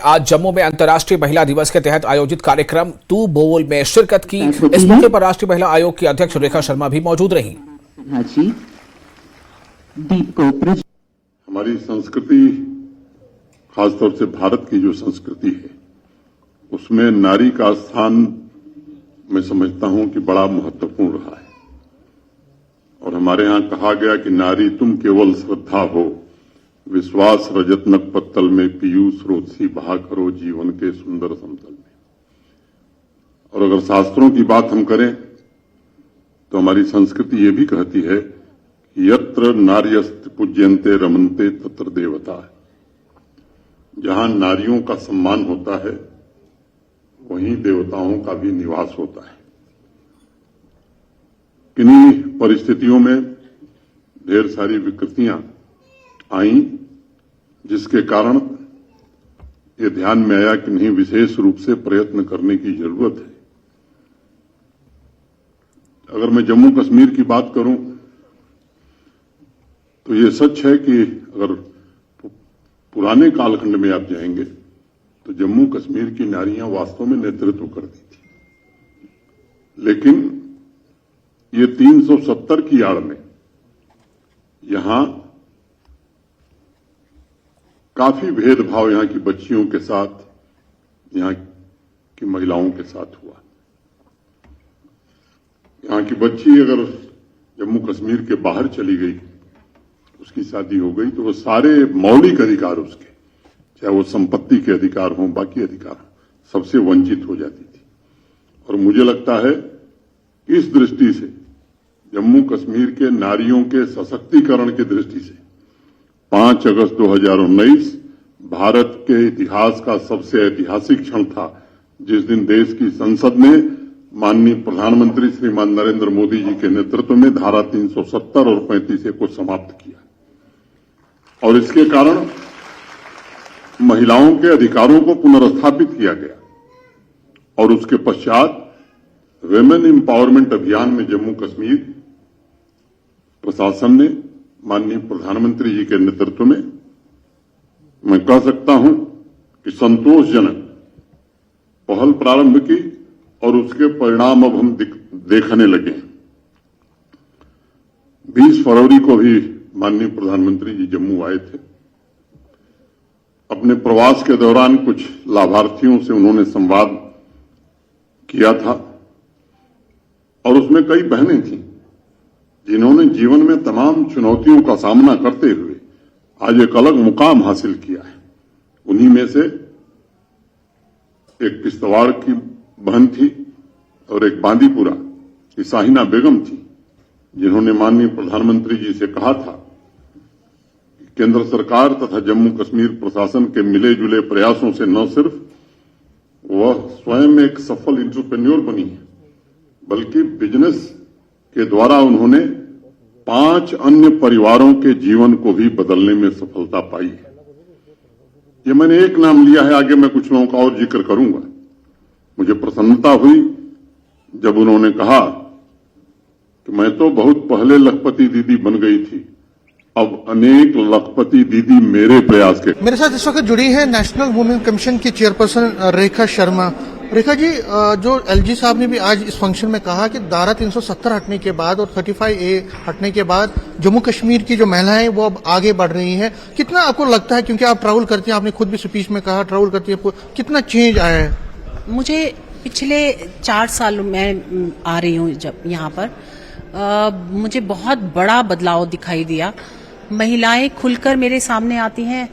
आज जम्मू में अंतर्राष्ट्रीय महिला दिवस के तहत आयोजित कार्यक्रम तू बोल में शिरकत की। इस मौके पर राष्ट्रीय महिला आयोग की अध्यक्ष रेखा शर्मा भी मौजूद रहीं। हमारी संस्कृति, खासतौर से भारत की जो संस्कृति है, उसमें नारी का स्थान मैं समझता हूं कि बड़ा महत्वपूर्ण रहा है। और हमारे यहां कहा गया कि नारी तुम केवल श्रद्धा हो, विश्वास रजत नक पत्तल में पीयूष रोसी बहा करो जीवन के सुंदर समतल में। और अगर शास्त्रों की बात हम करें तो हमारी संस्कृति ये भी कहती है कि यत्र नार्यस्त पूज्यन्ते रमन्ते तत्र देवता है। जहां नारियों का सम्मान होता है वहीं देवताओं का भी निवास होता है। किन्हीं परिस्थितियों में ढेर सारी विकृतियां आई, जिसके कारण ये ध्यान में आया कि नहीं, विशेष रूप से प्रयत्न करने की जरूरत है। अगर मैं जम्मू कश्मीर की बात करूं तो ये सच है कि अगर पुराने कालखंड में आप जाएंगे तो जम्मू कश्मीर की नारियां वास्तव में नेतृत्व करती थी, लेकिन ये 370 की आड़ में यहां काफी भेदभाव यहां की बच्चियों के साथ, यहां की महिलाओं के साथ हुआ। यहां की बच्ची अगर जम्मू कश्मीर के बाहर चली गई, उसकी शादी हो गई, तो वो सारे मौलिक अधिकार उसके, चाहे वो संपत्ति के अधिकार हों, बाकी अधिकार हों, सबसे वंचित हो जाती थी। और मुझे लगता है इस दृष्टि से जम्मू कश्मीर के नारियों के सशक्तिकरण की दृष्टि से 5 अगस्त 2019 भारत के इतिहास का सबसे ऐतिहासिक क्षण था, जिस दिन देश की संसद ने माननीय प्रधानमंत्री श्रीमान नरेंद्र मोदी जी के नेतृत्व में धारा 370 और 35 को समाप्त किया। और इसके कारण महिलाओं के अधिकारों को पुनर्स्थापित किया गया। और उसके पश्चात विमेन एम्पावरमेंट अभियान में जम्मू कश्मीर प्रशासन ने माननीय प्रधानमंत्री जी के नेतृत्व में, मैं कह सकता हूं कि संतोषजनक पहल प्रारंभ की और उसके परिणाम अब हम देखने लगे। 20 फरवरी को भी माननीय प्रधानमंत्री जी जम्मू आए थे। अपने प्रवास के दौरान कुछ लाभार्थियों से उन्होंने संवाद किया था और उसमें कई बहनें थीं जिन्होंने जीवन में तमाम चुनौतियों का सामना करते हुए आज एक अलग मुकाम हासिल किया है। उन्हीं में से एक किश्तवाड़ की बहन थी और एक बांदीपुरा की शाहीना बेगम थी, जिन्होंने माननीय प्रधानमंत्री जी से कहा था कि केंद्र सरकार तथा जम्मू कश्मीर प्रशासन के मिले जुले प्रयासों से न सिर्फ वह स्वयं एक सफल एंटरप्रेन्योर बनी है, बल्कि बिजनेस के द्वारा उन्होंने 5 अन्य परिवारों के जीवन को भी बदलने में सफलता पाई है। ये मैंने एक नाम लिया है, आगे मैं कुछ लोगों का और जिक्र करूंगा। मुझे प्रसन्नता हुई जब उन्होंने कहा कि मैं तो बहुत पहले लखपति दीदी बन गई थी, अब अनेक लखपति दीदी मेरे प्रयास के। मेरे साथ इस वक्त जुड़ी है नेशनल वुमेन कमीशन की चेयरपर्सन रेखा शर्मा। रेखा जी, जो एलजी साहब ने भी आज इस फंक्शन में कहा कि धारा 370 हटने के बाद और 35A हटने के बाद जम्मू कश्मीर की जो महिलाएं वो अब आगे बढ़ रही हैं, कितना आपको लगता है, क्योंकि आप ट्रैवल करती हैं, आपने खुद भी स्पीच में कहा ट्रैवल करती है, कितना चेंज आया है? मुझे पिछले 4 साल मैं आ रही हूँ जब यहाँ पर मुझे बहुत बड़ा बदलाव दिखाई दिया। महिलाएं खुलकर मेरे सामने आती हैं।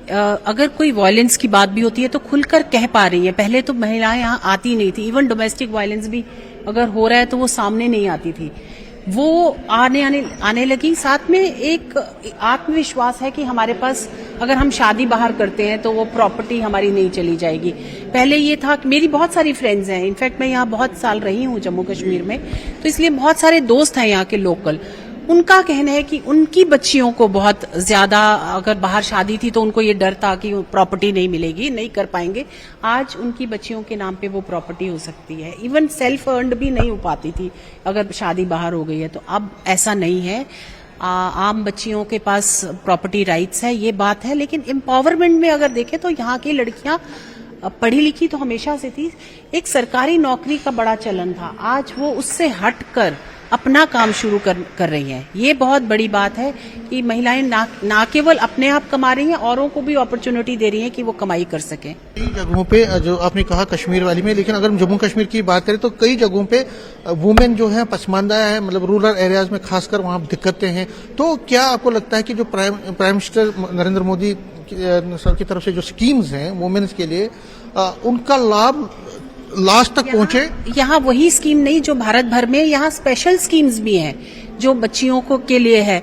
अगर कोई वायलेंस की बात भी होती है तो खुलकर कह पा रही है। पहले तो महिलाएं यहाँ आती नहीं थी, इवन डोमेस्टिक वायलेंस भी अगर हो रहा है तो वो सामने नहीं आती थी, वो आने लगी। साथ में एक आत्मविश्वास है कि हमारे पास अगर हम शादी बाहर करते हैं तो वो प्रॉपर्टी हमारी नहीं चली जाएगी। पहले ये था कि मेरी बहुत सारी फ्रेंड्स हैं, इनफैक्ट मैं यहाँ बहुत साल रही हूँ जम्मू कश्मीर में, तो इसलिए बहुत सारे दोस्त हैं यहाँ के लोकल। उनका कहना है कि उनकी बच्चियों को बहुत ज्यादा, अगर बाहर शादी थी तो उनको ये डर था कि प्रॉपर्टी नहीं मिलेगी, नहीं कर पाएंगे। आज उनकी बच्चियों के नाम पे वो प्रॉपर्टी हो सकती है। इवन सेल्फ अर्न्ड भी नहीं हो पाती थी अगर शादी बाहर हो गई है, तो अब ऐसा नहीं है। आम बच्चियों के पास प्रॉपर्टी राइट्स है, ये बात है। लेकिन एम्पावरमेंट में अगर देखें तो यहाँ की लड़कियां पढ़ी लिखी तो हमेशा से थी, एक सरकारी नौकरी का बड़ा चलन था, आज वो उससे हटकर अपना काम शुरू कर रही हैं। ये बहुत बड़ी बात है कि महिलाएं ना केवल अपने आप कमा रही हैं, औरों को भी अपॉर्चुनिटी दे रही हैं कि वो कमाई कर सकें। कई जगहों पे जो आपने कहा कश्मीर वाली में, लेकिन अगर हम जम्मू कश्मीर की बात करें तो कई जगहों पे वुमेन जो है पसमानदा है, मतलब रूरल एरियाज में खासकर वहां दिक्कतें हैं। तो क्या आपको लगता है कि जो prime minister Narendra Modi sir की तरफ से जो स्कीम्स हैं वुमेन्स के लिए, उनका लाभ लास्ट तक पहुंचे? यहाँ वही स्कीम नहीं जो भारत भर में, यहाँ स्पेशल स्कीम्स भी हैं जो बच्चियों को के लिए है।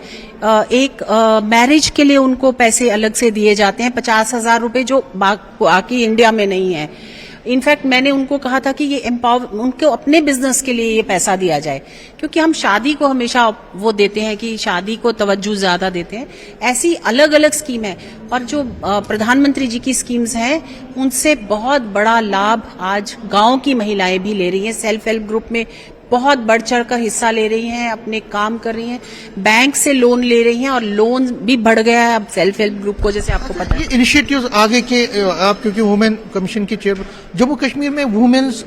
एक मैरिज के लिए उनको पैसे अलग से दिए जाते हैं 50,000 रुपए, जो बाकी इंडिया में नहीं है। इनफैक्ट मैंने उनको कहा था कि ये उनको अपने बिजनेस के लिए ये पैसा दिया जाए, क्योंकि हम शादी को हमेशा वो देते हैं कि शादी को तवज्जो ज्यादा देते हैं। ऐसी अलग अलग स्कीम है, और जो प्रधानमंत्री जी की स्कीम्स हैं उनसे बहुत बड़ा लाभ आज गांव की महिलाएं भी ले रही हैं। सेल्फ हेल्प ग्रुप में बहुत बढ़ चढ़ कर हिस्सा ले रही हैं, अपने काम कर रही हैं, बैंक से लोन ले रही हैं, और लोन भी बढ़ गया है अब सेल्फ हेल्प ग्रुप को, जैसे आपको पता है। ये इनिशिएटिव्स आगे के आप, क्योंकि वुमेन कमीशन की चेयर, जम्मू कश्मीर में वुमेन्स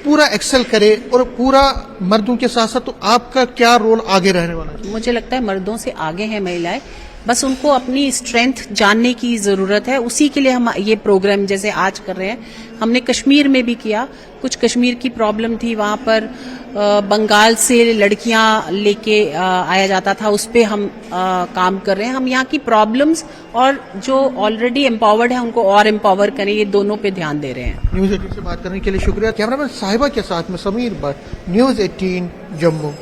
पूरा एक्सेल करे और पूरा मर्दों के साथ साथ, तो आपका क्या रोल आगे रहने वाला है? मुझे लगता है मर्दों से आगे हैं महिलाएं, बस उनको अपनी स्ट्रेंथ जानने की जरूरत है। उसी के लिए हम ये प्रोग्राम जैसे आज कर रहे हैं, हमने कश्मीर में भी किया। कुछ कश्मीर की प्रॉब्लम थी, वहां पर बंगाल से लड़कियां लेके आया जाता था, उस पे हम काम कर रहे हैं। हम यहाँ की प्रॉब्लम्स और जो ऑलरेडी एम्पावर्ड है उनको और एम्पावर करें, ये दोनों पे ध्यान दे रहे हैं। न्यूज 18 से बात करने के लिए शुक्रिया। कैमरामैन साहिबा के साथ में समीर भट्ट, न्यूज 18 जम्मू।